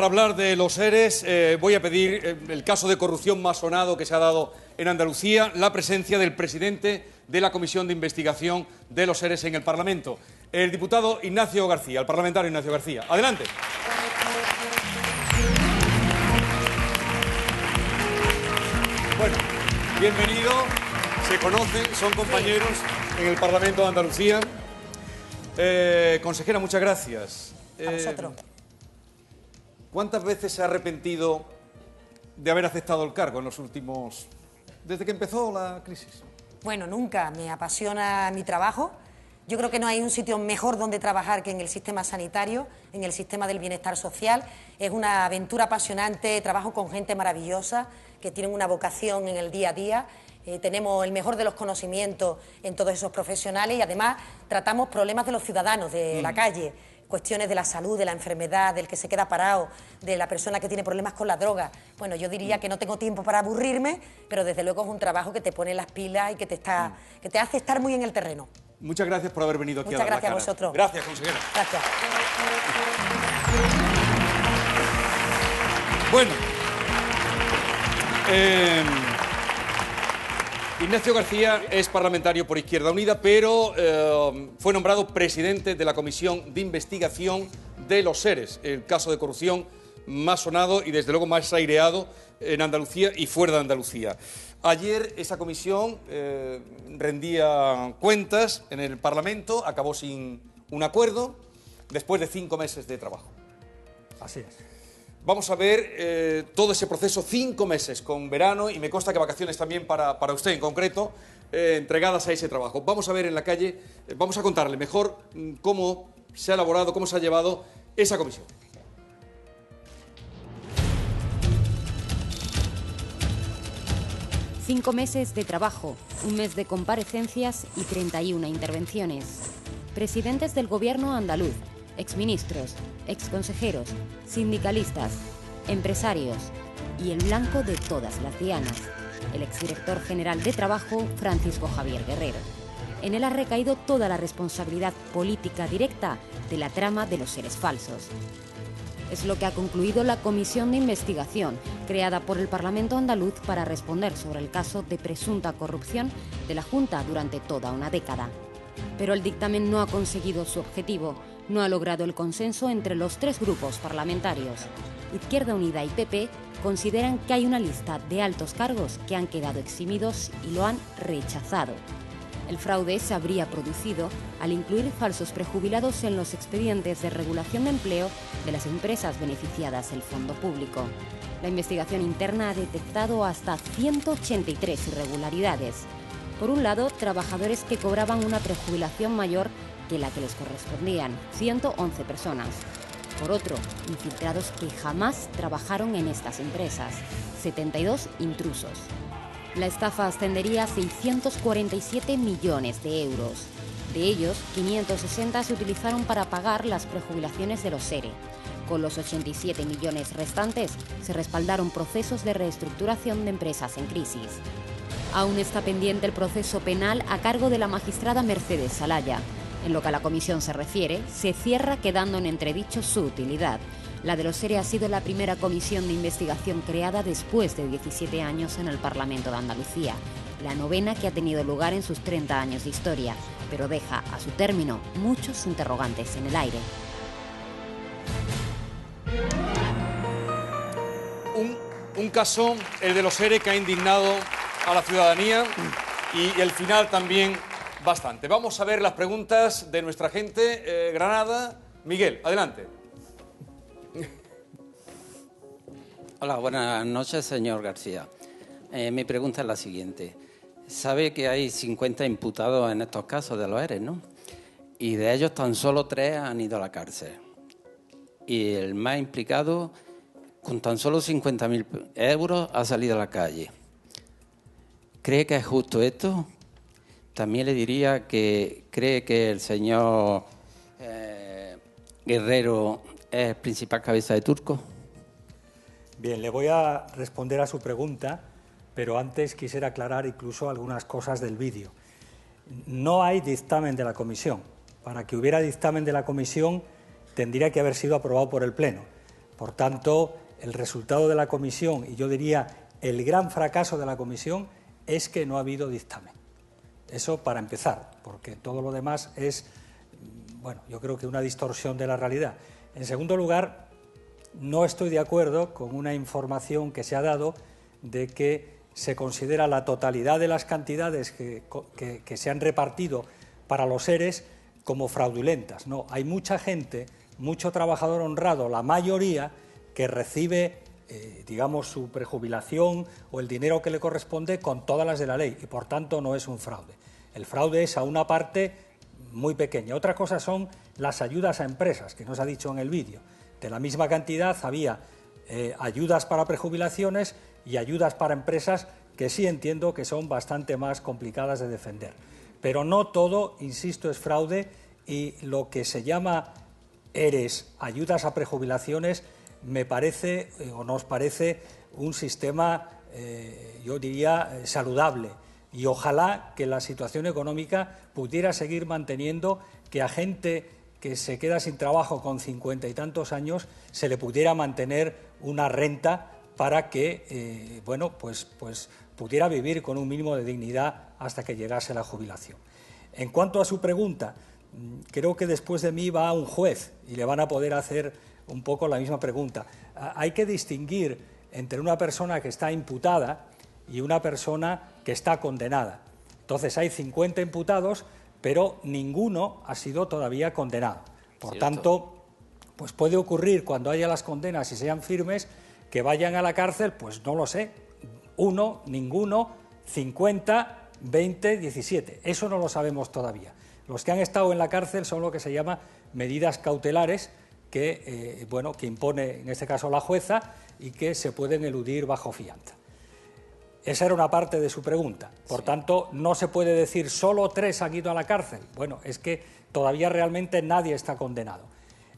Para hablar de los ERES, voy a pedir el caso de corrupción más sonado que se ha dado en Andalucía, la presencia del presidente de la Comisión de Investigación de los ERES en el Parlamento, el diputado Ignacio García, el parlamentario Ignacio García. Adelante. Bueno, bienvenido, se conocen, son compañeros en el Parlamento de Andalucía. Consejera, muchas gracias. A vosotros. ¿Cuántas veces se ha arrepentido de haber aceptado el cargo en los últimos... desde que empezó la crisis? Bueno, nunca. Me apasiona mi trabajo. Yo creo que no hay un sitio mejor donde trabajar que en el sistema sanitario, en el sistema del bienestar social. Es una aventura apasionante, trabajo con gente maravillosa que tienen una vocación en el día a día. Tenemos el mejor de los conocimientos en todos esos profesionales y además tratamos problemas de los ciudadanos, de la calle, cuestiones de la salud, de la enfermedad, del que se queda parado, de la persona que tiene problemas con la droga. Bueno, yo diría que no tengo tiempo para aburrirme, pero desde luego es un trabajo que te pone las pilas y que te hace estar muy en el terreno. Muchas gracias por haber venido aquí Muchas a dar la cara. gracias a vosotros. Gracias, consejera. Gracias. Bueno, Ignacio García es parlamentario por Izquierda Unida, pero fue nombrado presidente de la Comisión de Investigación de los ERES, el caso de corrupción más sonado y desde luego más aireado en Andalucía y fuera de Andalucía. Ayer esa comisión rendía cuentas en el Parlamento, acabó sin un acuerdo, después de 5 meses de trabajo. Así es. Vamos a ver todo ese proceso, 5 meses con verano y me consta que vacaciones también para usted en concreto, entregadas a ese trabajo. Vamos a ver en la calle, vamos a contarle mejor cómo se ha elaborado, cómo se ha llevado esa comisión. Cinco meses de trabajo, un mes de comparecencias y 31 intervenciones. Presidentes del gobierno andaluz, exministros, exconsejeros, sindicalistas, empresarios y el blanco de todas las dianas, el exdirector general de Trabajo, Francisco Javier Guerrero. En él ha recaído toda la responsabilidad política directa de la trama de los ERES falsos. Es lo que ha concluido la Comisión de Investigación, creada por el Parlamento andaluz para responder sobre el caso de presunta corrupción de la Junta durante toda una década. Pero el dictamen no ha conseguido su objetivo, no ha logrado el consenso entre los 3 grupos parlamentarios. Izquierda Unida y PP consideran que hay una lista de altos cargos que han quedado eximidos y lo han rechazado. El fraude se habría producido al incluir falsos prejubilados en los expedientes de regulación de empleo de las empresas beneficiadas del fondo público. La investigación interna ha detectado hasta 183 irregularidades. Por un lado, trabajadores que cobraban una prejubilación mayor que la que les correspondían, 111 personas. Por otro, infiltrados que jamás trabajaron en estas empresas, 72 intrusos. La estafa ascendería a 647 millones de euros. De ellos, 560 se utilizaron para pagar las prejubilaciones de los ERE. Con los 87 millones restantes, se respaldaron procesos de reestructuración de empresas en crisis. Aún está pendiente el proceso penal a cargo de la magistrada Mercedes Salaya. En lo que a la comisión se refiere, se cierra quedando en entredicho su utilidad. La de los ERE ha sido la primera comisión de investigación creada después de 17 años en el Parlamento de Andalucía, la 9ª que ha tenido lugar en sus 30 años de historia, pero deja a su término muchos interrogantes en el aire. Un caso, el de los ERE, que ha indignado a la ciudadanía y el final también bastante. Vamos a ver las preguntas de nuestra gente. Granada, Miguel, adelante. Hola, buenas noches, señor García. Mi pregunta es la siguiente. Sabe que hay 50 imputados en estos casos de los ERES, ¿no? Y de ellos tan solo 3 han ido a la cárcel. Y el más implicado, con tan solo 50.000 euros, ha salido a la calle. ¿Cree que es justo esto? También le diría que cree que el señor Guerrero es el principal cabeza de turco. Bien, le voy a responder a su pregunta, pero antes quisiera aclarar incluso algunas cosas del vídeo. No hay dictamen de la comisión. Para que hubiera dictamen de la comisión tendría que haber sido aprobado por el Pleno. Por tanto, el resultado de la comisión, y yo diría el gran fracaso de la comisión, es que no ha habido dictamen. Eso para empezar, porque todo lo demás es, bueno, yo creo que una distorsión de la realidad. En segundo lugar, no estoy de acuerdo con una información que se ha dado de que se considera la totalidad de las cantidades que se han repartido para los ERES como fraudulentas. No, hay mucha gente, mucho trabajador honrado, la mayoría, que recibe, digamos, su prejubilación o el dinero que le corresponde con todas las de la ley y, por tanto, no es un fraude. El fraude es a una parte muy pequeña. Otra cosa son las ayudas a empresas, que nos ha dicho en el vídeo. De la misma cantidad había ayudas para prejubilaciones y ayudas para empresas que sí entiendo que son bastante más complicadas de defender. Pero no todo, insisto, es fraude, y lo que se llama ERES, ayudas a prejubilaciones, me parece o nos parece un sistema, yo diría, saludable. Y ojalá que la situación económica pudiera seguir manteniendo que a gente que se queda sin trabajo con 50 y tantos años se le pudiera mantener una renta para que bueno, pues pudiera vivir con un mínimo de dignidad hasta que llegase la jubilación. En cuanto a su pregunta, creo que después de mí va un juez y le van a poder hacer un poco la misma pregunta. Hay que distinguir entre una persona que está imputada y una persona que está condenada. Entonces hay 50 imputados, pero ninguno ha sido todavía condenado. Por tanto, pues puede ocurrir cuando haya las condenas y sean firmes que vayan a la cárcel, pues no lo sé, 1, ninguno, 50, 20, 17. Eso no lo sabemos todavía. Los que han estado en la cárcel son lo que se llama medidas cautelares que, bueno, que impone en este caso la jueza y que se pueden eludir bajo fianza. Esa era una parte de su pregunta. Por tanto, no se puede decir solo 3 han ido a la cárcel. Bueno, es que todavía realmente nadie está condenado.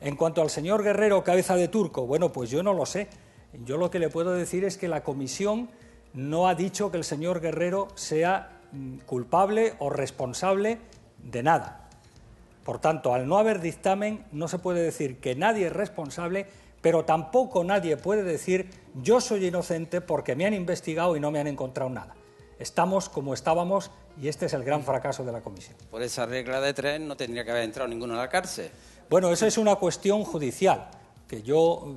En cuanto al señor Guerrero, cabeza de turco, bueno, pues yo no lo sé. Yo lo que le puedo decir es que la comisión no ha dicho que el señor Guerrero sea culpable o responsable de nada. Por tanto, al no haber dictamen, no se puede decir que nadie es responsable, pero tampoco nadie puede decir yo soy inocente porque me han investigado y no me han encontrado nada. Estamos como estábamos y este es el gran fracaso de la comisión. Por esa regla de 3 no tendría que haber entrado ninguno a la cárcel. Bueno, eso es una cuestión judicial, que yo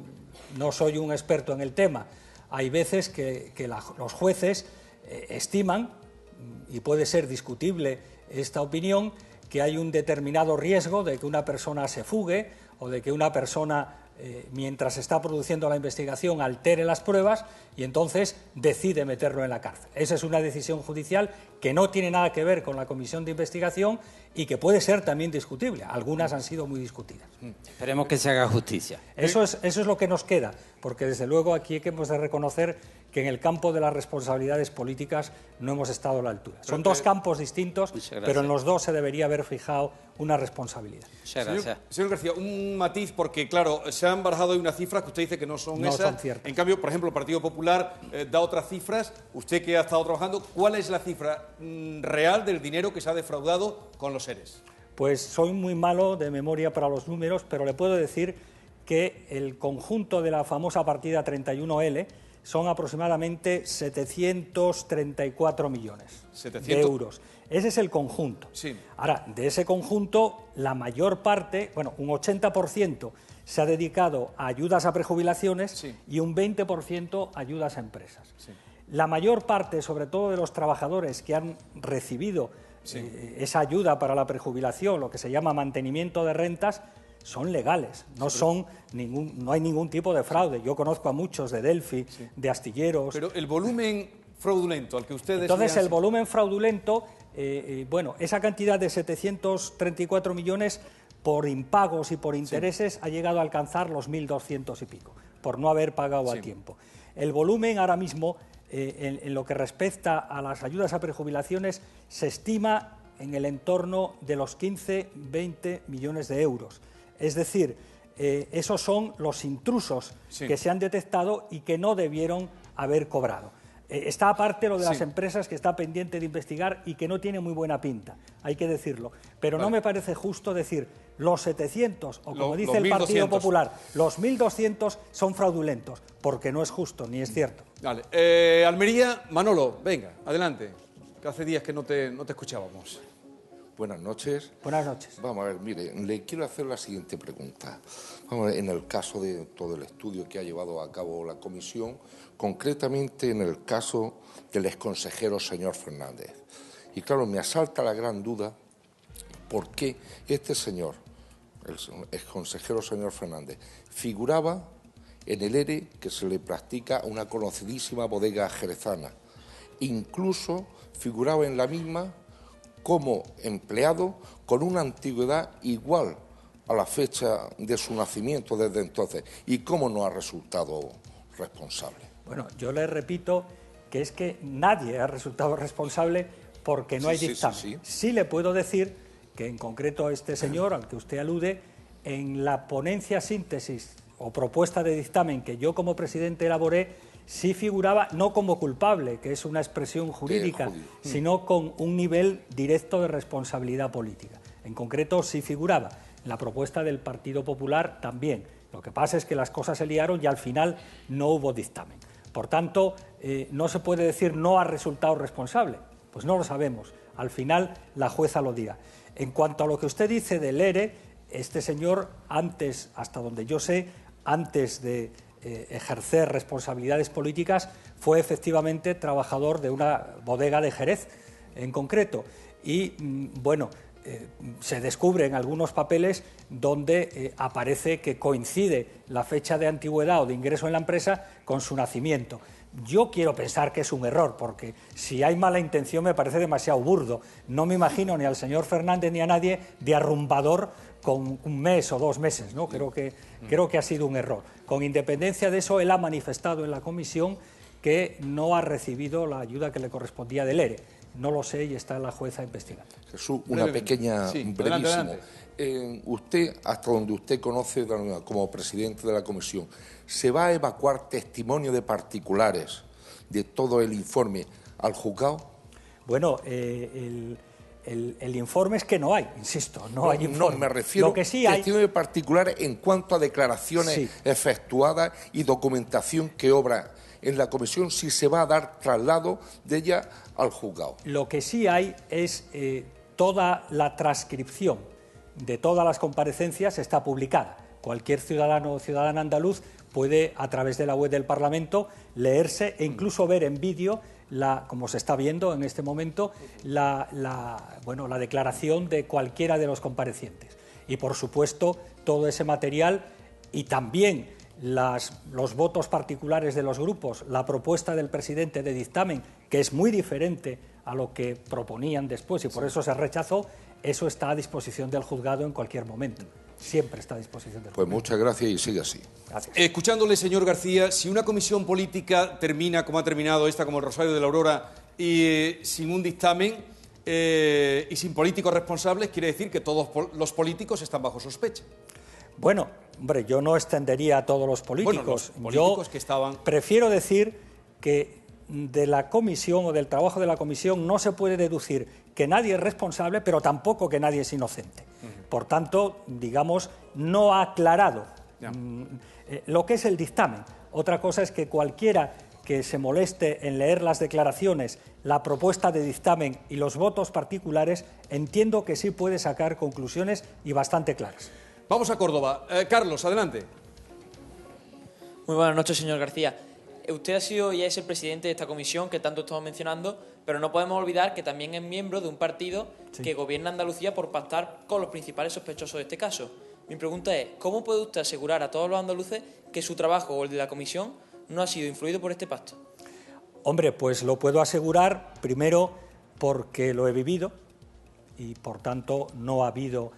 no soy un experto en el tema. Hay veces que los jueces estiman, y puede ser discutible esta opinión, que hay un determinado riesgo de que una persona se fugue o de que una persona, mientras está produciendo la investigación, altere las pruebas y entonces decide meterlo en la cárcel. Esa es una decisión judicial que no tiene nada que ver con la comisión de investigación y que puede ser también discutible. Algunas han sido muy discutidas. Esperemos que se haga justicia. Eso es lo que nos queda, porque desde luego aquí hemos de reconocer que en el campo de las responsabilidades políticas no hemos estado a la altura. Son dos campos distintos, pero en los dos se debería haber fijado una responsabilidad. Muchas gracias. Señor García, un matiz, porque claro, se han barajado hoy unas cifras que usted dice que no son esas. Son ciertas. En cambio, por ejemplo, el Partido Popular da otras cifras. Usted que ha estado trabajando, ¿cuál es la cifra real del dinero que se ha defraudado con los ERES? Pues soy muy malo de memoria para los números, pero le puedo decir que el conjunto de la famosa partida 31L son aproximadamente 734 millones de euros. Ese es el conjunto. Sí. Ahora, de ese conjunto, la mayor parte, bueno, un 80% se ha dedicado a ayudas a prejubilaciones, sí, y un 20% a ayudas a empresas. Sí. La mayor parte, sobre todo de los trabajadores que han recibido esa ayuda para la prejubilación, lo que se llama mantenimiento de rentas, son legales, no hay ningún tipo de fraude. Yo conozco a muchos de Delphi, de astilleros. Pero el volumen fraudulento al que ustedes... Entonces, el volumen fraudulento, bueno, esa cantidad de 734 millones por impagos y por intereses ha llegado a alcanzar los 1.200 y pico, por no haber pagado a tiempo. El volumen ahora mismo, en lo que respecta a las ayudas a prejubilaciones, se estima en el entorno de los 15-20 millones de euros. Es decir, esos son los intrusos que se han detectado y que no debieron haber cobrado. Está aparte lo de las Sí. empresas, que está pendiente de investigar y que no tiene muy buena pinta, hay que decirlo. Pero no me parece justo decir los 700 o, como dice el Partido 1.200. Popular, los 1.200 son fraudulentos, porque no es justo ni es cierto. Vale. Almería, Manolo, venga, adelante. Que hace días que no te escuchábamos. Buenas noches. Buenas noches. Vamos a ver, mire, le quiero hacer la siguiente pregunta. Vamos a ver, en el caso de todo el estudio que ha llevado a cabo la comisión, concretamente en el caso del exconsejero señor Fernández. Y claro, me asalta la gran duda por qué este señor, el exconsejero señor Fernández, figuraba en el ERE que se le practica a una conocidísima bodega jerezana. Incluso figuraba en la misma como empleado con una antigüedad igual a la fecha de su nacimiento desde entonces. ¿Y cómo no ha resultado responsable? Bueno, yo le repito que es que nadie ha resultado responsable porque no hay dictamen. Sí le puedo decir que en concreto este señor, al que usted alude, en la ponencia síntesis o propuesta de dictamen que yo como presidente elaboré, sí figuraba no como culpable, que es una expresión jurídica, sino con un nivel directo de responsabilidad política. En concreto sí figuraba. En la propuesta del Partido Popular también. Lo que pasa es que las cosas se liaron y al final no hubo dictamen. Por tanto, no se puede decir no ha resultado responsable. Pues no lo sabemos. Al final la jueza lo dirá. En cuanto a lo que usted dice del ERE, este señor antes, hasta donde yo sé, antes de ejercer responsabilidades políticas, fue efectivamente trabajador de una bodega de Jerez en concreto. Y, bueno, se descubre en algunos papeles donde aparece que coincide la fecha de antigüedad o de ingreso en la empresa con su nacimiento. Yo quiero pensar que es un error, porque si hay mala intención me parece demasiado burdo. No me imagino ni al señor Fernández ni a nadie de arrumbador con un mes o 2 meses, ¿no? Creo que ha sido un error. Con independencia de eso, él ha manifestado en la comisión que no ha recibido la ayuda que le correspondía del ERE. No lo sé y está la jueza investigando. Jesús, una pequeña, brevísimo. Usted, hasta donde usted conoce como presidente de la comisión, ¿se va a evacuar testimonio de particulares de todo el informe al juzgado? Bueno, el informe es que no hay, insisto, no hay informe. No, me refiero a testimonio de particulares en cuanto a declaraciones efectuadas y documentación que obra en la comisión, si se va a dar traslado de ella al juzgado. Lo que sí hay es toda la transcripción de todas las comparecencias está publicada. Cualquier ciudadano o ciudadana andaluz puede, a través de la web del Parlamento, leerse e incluso ver en vídeo, como se está viendo en este momento, la declaración de cualquiera de los comparecientes. Y, por supuesto, todo ese material y también los votos particulares de los grupos, la propuesta del presidente de dictamen, que es muy diferente a lo que proponían después y por eso se rechazó, eso está a disposición del juzgado en cualquier momento. Siempre está a disposición del juzgado. Pues muchas gracias y sigue así. Gracias. Escuchándole, señor García, si una comisión política termina, como ha terminado esta, como el Rosario de la Aurora, y sin un dictamen y sin políticos responsables, quiere decir que todos los políticos están bajo sospecha. Bueno, hombre, yo no extendería a todos los políticos. Bueno, los políticos que estaban... Prefiero decir que de la comisión o del trabajo de la comisión no se puede deducir que nadie es responsable, pero tampoco que nadie es inocente. Por tanto, digamos, no ha aclarado lo que es el dictamen. Otra cosa es que cualquiera que se moleste en leer las declaraciones, la propuesta de dictamen y los votos particulares, entiendo que sí puede sacar conclusiones y bastante claras. Vamos a Córdoba. Carlos, adelante. Muy buenas noches, señor García. Usted ha sido y es el presidente de esta comisión que tanto estamos mencionando, pero no podemos olvidar que también es miembro de un partido que gobierna Andalucía por pactar con los principales sospechosos de este caso. Mi pregunta es, ¿cómo puede usted asegurar a todos los andaluces que su trabajo o el de la comisión no ha sido influido por este pacto? Hombre, pues lo puedo asegurar, primero porque lo he vivido y por tanto no ha habido,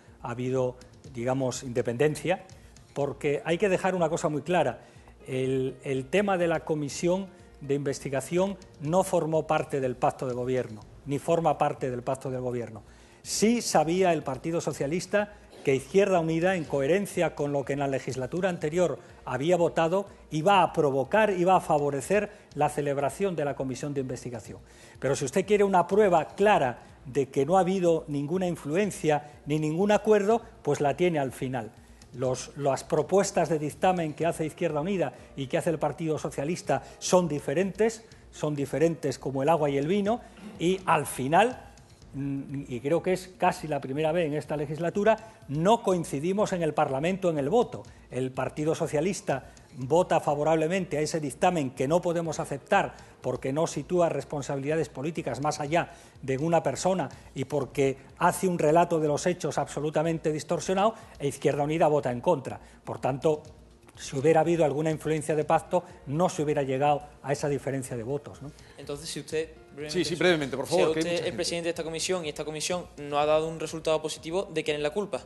digamos, independencia, porque hay que dejar una cosa muy clara. El tema de la comisión de investigación no formó parte del pacto de gobierno, ni forma parte del pacto de gobierno. Sí sabía el Partido Socialista que Izquierda Unida, en coherencia con lo que en la legislatura anterior había votado, iba a provocar, iba a favorecer la celebración de la comisión de investigación. Pero si usted quiere una prueba clara de que no ha habido ninguna influencia ni ningún acuerdo, pues la tiene al final. Las propuestas de dictamen que hace Izquierda Unida y que hace el Partido Socialista son diferentes como el agua y el vino, y al final, y creo que es casi la primera vez en esta legislatura, no coincidimos en el Parlamento en el voto. El Partido Socialista vota favorablemente a ese dictamen que no podemos aceptar porque no sitúa responsabilidades políticas más allá de una persona y porque hace un relato de los hechos absolutamente distorsionado, e Izquierda Unida vota en contra. Por tanto, si hubiera habido alguna influencia de pacto, no se hubiera llegado a esa diferencia de votos, ¿no? Entonces, si usted... brevemente, por favor. Si usted es presidente de esta comisión y esta comisión no ha dado un resultado positivo, ¿de quién es la culpa?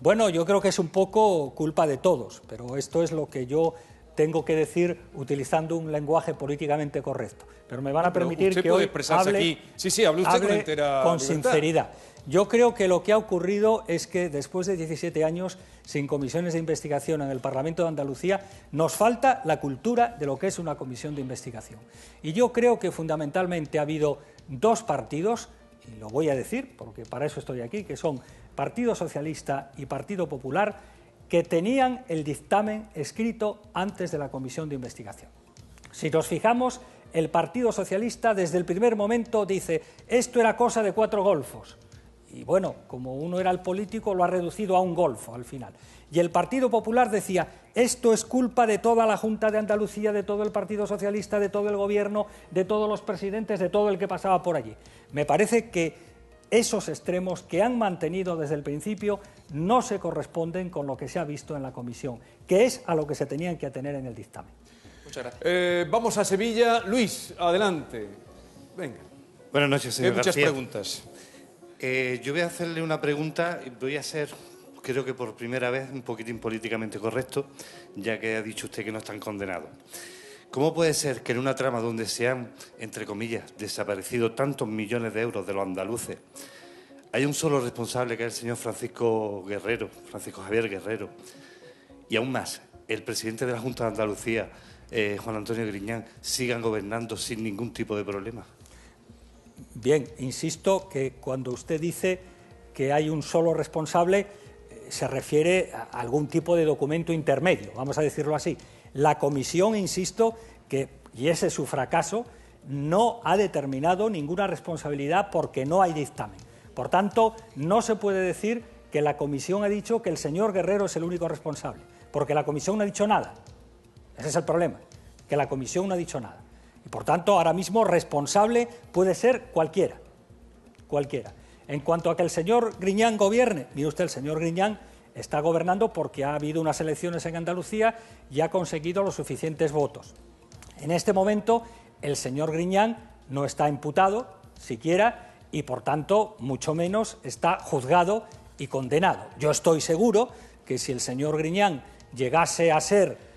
Bueno, yo creo que es un poco culpa de todos, pero esto es lo que yo tengo que decir utilizando un lenguaje políticamente correcto. Pero me van a permitir que hoy hable, aquí. Sí, hable usted con entera con libertad. sinceridad. Yo creo que lo que ha ocurrido es que después de 17 años sin comisiones de investigación en el Parlamento de Andalucía, nos falta la cultura de lo que es una comisión de investigación. Y yo creo que fundamentalmente ha habido dos partidos, y lo voy a decir porque para eso estoy aquí, que son Partido Socialista y Partido Popular, que tenían el dictamen escrito antes de la comisión de investigación. Si nos fijamos, el Partido Socialista desde el primer momento dice esto era cosa de 4 golfos. Y bueno, como uno era el político, lo ha reducido a un golfo al final. Y el Partido Popular decía, esto es culpa de toda la Junta de Andalucía, de todo el Partido Socialista, de todo el Gobierno, de todos los presidentes, de todo el que pasaba por allí. Me parece que esos extremos que han mantenido desde el principio no se corresponden con lo que se ha visto en la comisión, que es a lo que se tenían que atener en el dictamen. Muchas gracias. Vamos a Sevilla. Luis, adelante. Venga. Buenas noches, señor Hay muchas García. preguntas. Yo voy a hacerle una pregunta y voy a ser, creo que por primera vez, un poquitín políticamente correcto, ya que ha dicho usted que no están condenados. ¿Cómo puede ser que en una trama donde se han, entre comillas, desaparecido tantos millones de euros de los andaluces, hay un solo responsable, que es el señor Francisco Javier Guerrero, y aún más, el presidente de la Junta de Andalucía, Juan Antonio Griñán, sigan gobernando sin ningún tipo de problema? Bien, insisto que cuando usted dice que hay un solo responsable, se refiere a algún tipo de documento intermedio, vamos a decirlo así. La comisión, insisto, y ese es su fracaso, no ha determinado ninguna responsabilidad porque no hay dictamen. Por tanto, no se puede decir que la comisión ha dicho que el señor Guerrero es el único responsable, porque la comisión no ha dicho nada. Ese es el problema, que la comisión no ha dicho nada. Y por tanto, ahora mismo responsable puede ser cualquiera. En cuanto a que el señor Griñán gobierne, mire usted, el señor Griñán está gobernando porque ha habido unas elecciones en Andalucía y ha conseguido los suficientes votos. En este momento, el señor Griñán no está imputado siquiera y, por tanto, mucho menos está juzgado y condenado. Yo estoy seguro que si el señor Griñán llegase a ser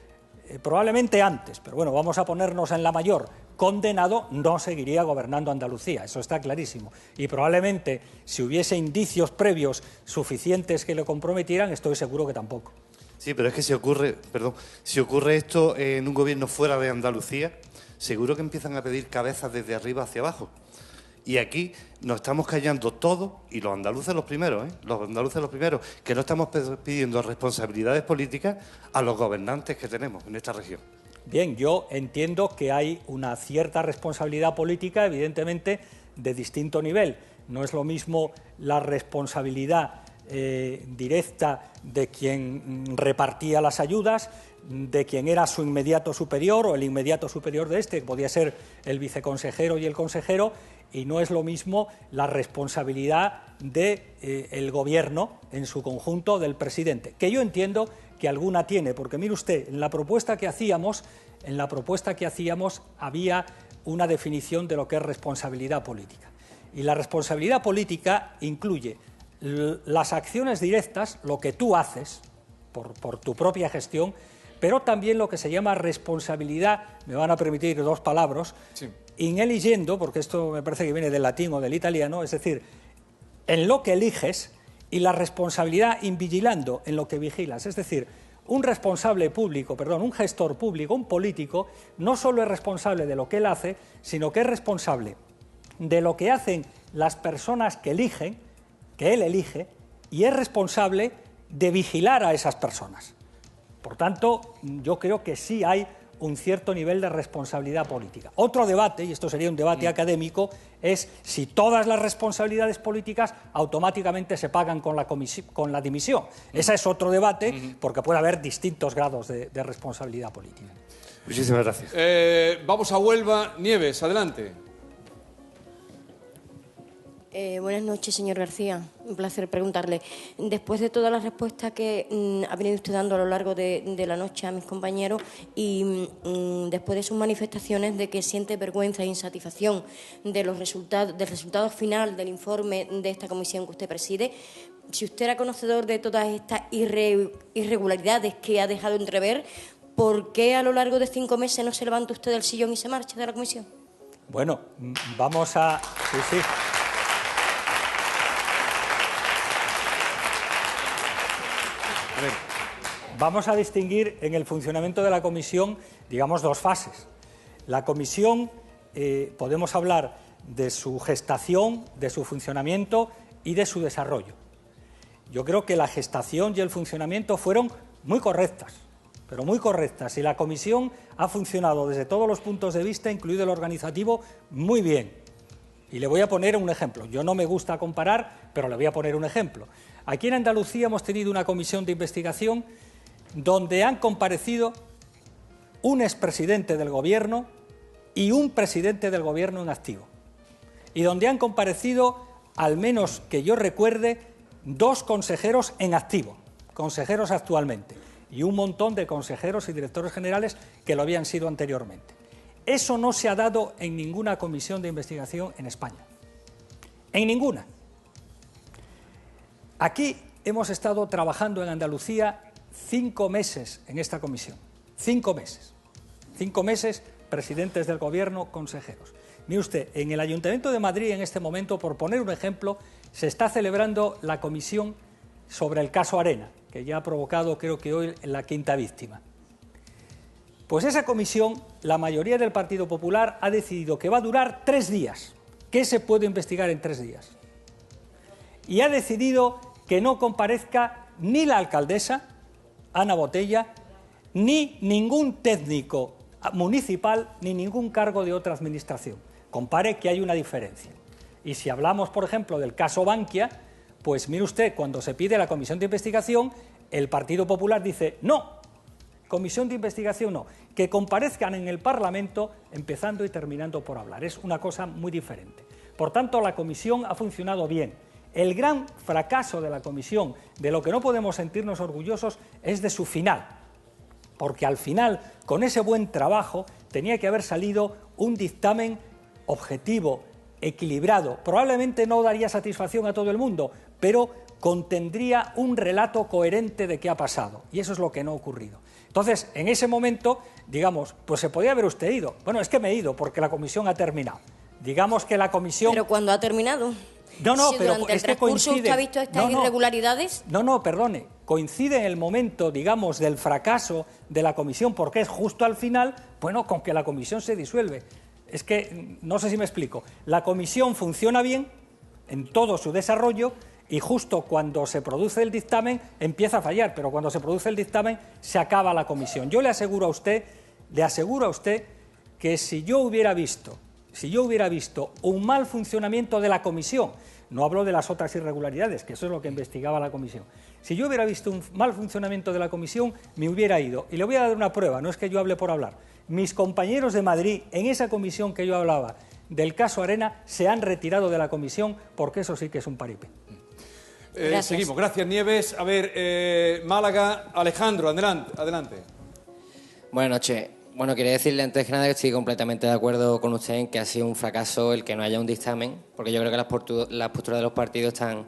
probablemente antes, pero bueno, vamos a ponernos en la mayor, condenado, no seguiría gobernando Andalucía, eso está clarísimo. Y probablemente, si hubiese indicios previos suficientes que le comprometieran, estoy seguro que tampoco. Sí, pero es que si ocurre esto en un gobierno fuera de Andalucía, seguro que empiezan a pedir cabezas desde arriba hacia abajo. Y aquí nos estamos callando todos, y los andaluces los primeros, que no estamos pidiendo responsabilidades políticas a los gobernantes que tenemos en esta región. Bien, yo entiendo que hay una cierta responsabilidad política, evidentemente, de distinto nivel. No es lo mismo la responsabilidad directa de quien repartía las ayudas, de quien era su inmediato superior o el inmediato superior de este, que podía ser el viceconsejero y el consejero, y no es lo mismo la responsabilidad del Gobierno en su conjunto, del presidente, que yo entiendo que alguna tiene, porque mire usted, en la propuesta que hacíamos había una definición de lo que es responsabilidad política. Y la responsabilidad política incluye las acciones directas, lo que tú haces por tu propia gestión, pero también lo que se llama responsabilidad, me van a permitir 2 palabras, sí. In eligendo, porque esto me parece que viene del latín o del italiano, es decir, en lo que eliges y la responsabilidad invigilando en lo que vigilas. Es decir, un responsable público, perdón, un gestor público, un político, no solo es responsable de lo que él hace, sino que es responsable de lo que hacen las personas que eligen, que él elige, y es responsable de vigilar a esas personas. Por tanto, yo creo que sí hay un cierto nivel de responsabilidad política. Otro debate, y esto sería un debate académico, es si todas las responsabilidades políticas automáticamente se pagan con la dimisión. Ese es otro debate, porque puede haber distintos grados de responsabilidad política. Muchísimas gracias. Vamos a Huelva. Nieves, adelante. Buenas noches, señor García. Un placer preguntarle. Después de todas las respuestas que ha venido usted dando a lo largo de la noche a mis compañeros y después de sus manifestaciones de que siente vergüenza e insatisfacción del resultado final del informe de esta comisión que usted preside, si usted era conocedor de todas estas irregularidades que ha dejado entrever, ¿por qué a lo largo de 5 meses no se levanta usted del sillón y se marcha de la comisión? Bueno, vamos a... Sí. A ver, vamos a distinguir en el funcionamiento de la comisión, digamos, 2 fases. La comisión, podemos hablar de su gestación, de su funcionamiento y de su desarrollo. Yo creo que la gestación y el funcionamiento fueron muy correctas, pero muy correctas, y la comisión ha funcionado desde todos los puntos de vista, incluido el organizativo, muy bien. Y le voy a poner un ejemplo. Yo no me gusta comparar, pero le voy a poner un ejemplo. Aquí en Andalucía hemos tenido una comisión de investigación donde han comparecido un expresidente del Gobierno y un presidente del Gobierno en activo. Y donde han comparecido, al menos que yo recuerde, 2 consejeros en activo, consejeros actualmente, y un montón de consejeros y directores generales que lo habían sido anteriormente. Eso no se ha dado en ninguna comisión de investigación en España. En ninguna. Aquí hemos estado trabajando en Andalucía 5 meses en esta comisión. 5 meses. 5 meses, presidentes del Gobierno, consejeros. Mire usted, en el Ayuntamiento de Madrid en este momento, por poner un ejemplo, se está celebrando la comisión sobre el caso Arena, que ya ha provocado, creo que hoy, la 5ª víctima. Pues esa comisión, la mayoría del Partido Popular ha decidido que va a durar 3 días. ¿Qué se puede investigar en 3 días? Y ha decidido que no comparezca ni la alcaldesa, Ana Botella, ni ningún técnico municipal, ni ningún cargo de otra administración. Compare que hay una diferencia. Y si hablamos, por ejemplo, del caso Bankia, pues mire usted, cuando se pide la comisión de investigación, el Partido Popular dice no. Comisión de investigación no, que comparezcan en el Parlamento empezando y terminando por hablar. Es una cosa muy diferente. Por tanto, la comisión ha funcionado bien. El gran fracaso de la comisión, de lo que no podemos sentirnos orgullosos, es de su final. Porque al final, con ese buen trabajo, tenía que haber salido un dictamen objetivo, equilibrado. Probablemente no daría satisfacción a todo el mundo, pero contendría un relato coherente de qué ha pasado. Y eso es lo que no ha ocurrido. Entonces, en ese momento, digamos, pues se podía haber usted ido. Bueno, es que me he ido porque la comisión ha terminado. Digamos que la comisión... Pero cuando ha terminado. No, si pero durante el es que transcurso coincide... usted ha visto estas irregularidades. No, perdone. Coincide en el momento, digamos, del fracaso de la comisión, porque es justo al final, bueno, con que la comisión se disuelve. Es que, no sé si me explico, la comisión funciona bien en todo su desarrollo y justo cuando se produce el dictamen empieza a fallar, pero cuando se produce el dictamen se acaba la comisión. Yo le aseguro a usted que si yo hubiera visto un mal funcionamiento de la comisión, no hablo de las otras irregularidades, que eso es lo que investigaba la comisión, si yo hubiera visto un mal funcionamiento de la comisión, me hubiera ido. Y le voy a dar una prueba, no es que yo hable por hablar. Mis compañeros de Madrid, en esa comisión que yo hablaba del caso Arena, se han retirado de la comisión porque eso sí que es un paripé. Seguimos. Gracias, Nieves. A ver, Málaga, Alejandro, adelante. Buenas noches. Bueno, quería decirle antes que nada que estoy completamente de acuerdo con usted en que ha sido un fracaso el que no haya un dictamen, porque yo creo que las posturas de los partidos están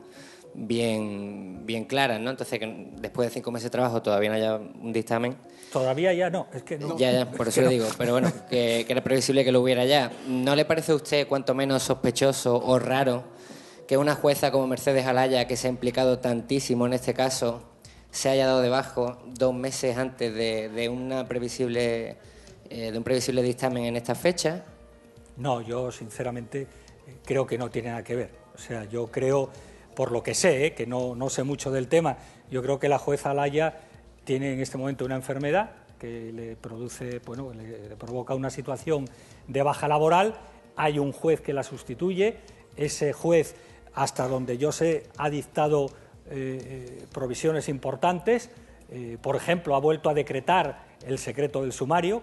bien claras, ¿no? Entonces, que después de 5 meses de trabajo todavía no haya un dictamen. Todavía ya no, es que no. Ya, por eso lo digo. Pero bueno, que era previsible que lo hubiera ya. ¿No le parece a usted cuanto menos sospechoso o raro que una jueza como Mercedes Alaya, que se ha implicado tantísimo en este caso, se haya dado de baja 2 meses antes de un previsible dictamen en esta fecha? No, yo sinceramente creo que no tiene nada que ver. O sea, yo creo, por lo que sé, que no sé mucho del tema, yo creo que la jueza Alaya tiene en este momento una enfermedad que le produce, bueno, le provoca una situación de baja laboral. Hay un juez que la sustituye. Ese juez, hasta donde yo sé, ha dictado provisiones importantes. Por ejemplo, ha vuelto a decretar el secreto del sumario,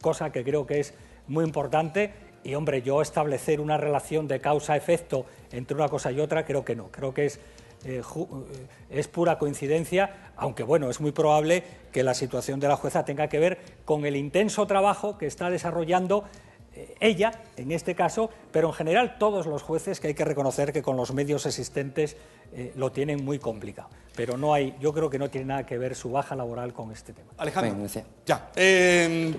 cosa que creo que es muy importante. Y, hombre, yo establecer una relación de causa-efecto entre una cosa y otra, creo que no. Creo que es pura coincidencia, aunque, bueno, es muy probable que la situación de la jueza tenga que ver con el intenso trabajo que está desarrollando ella, en este caso, pero en general todos los jueces, que hay que reconocer que con los medios existentes lo tienen muy complicado. Pero yo creo que no tiene nada que ver su baja laboral con este tema. Alejandro, ya.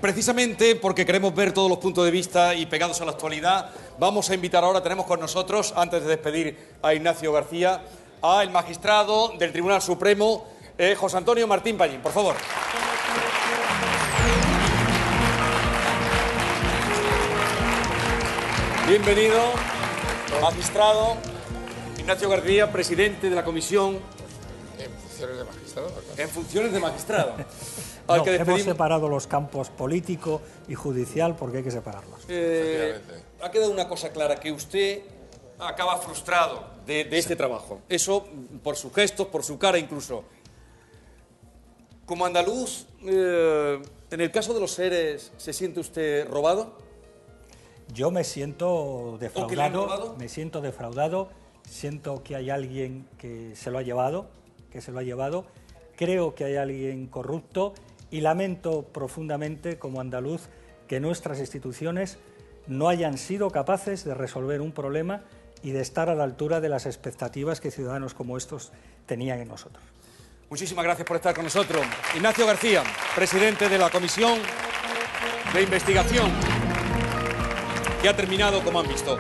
Precisamente porque queremos ver todos los puntos de vista y pegados a la actualidad, vamos a invitar ahora, tenemos con nosotros, antes de despedir a Ignacio García, al magistrado del Tribunal Supremo, José Antonio Martín Pallín, por favor. Bienvenido, magistrado Ignacio García, presidente de la comisión. En funciones de magistrado. En funciones de magistrado. No, hemos separado los campos político y judicial porque hay que separarlos. Ha quedado una cosa clara, que usted acaba frustrado de este trabajo. Eso por sus gestos, por su cara incluso. Como andaluz, en el caso de los seres, ¿se siente usted robado? Yo me siento defraudado, siento que hay alguien que se lo ha llevado, creo que hay alguien corrupto y lamento profundamente como andaluz que nuestras instituciones no hayan sido capaces de resolver un problema y de estar a la altura de las expectativas que ciudadanos como estos tenían en nosotros. Muchísimas gracias por estar con nosotros. Ignacio García, presidente de la Comisión de Investigación, que ha terminado, como han visto.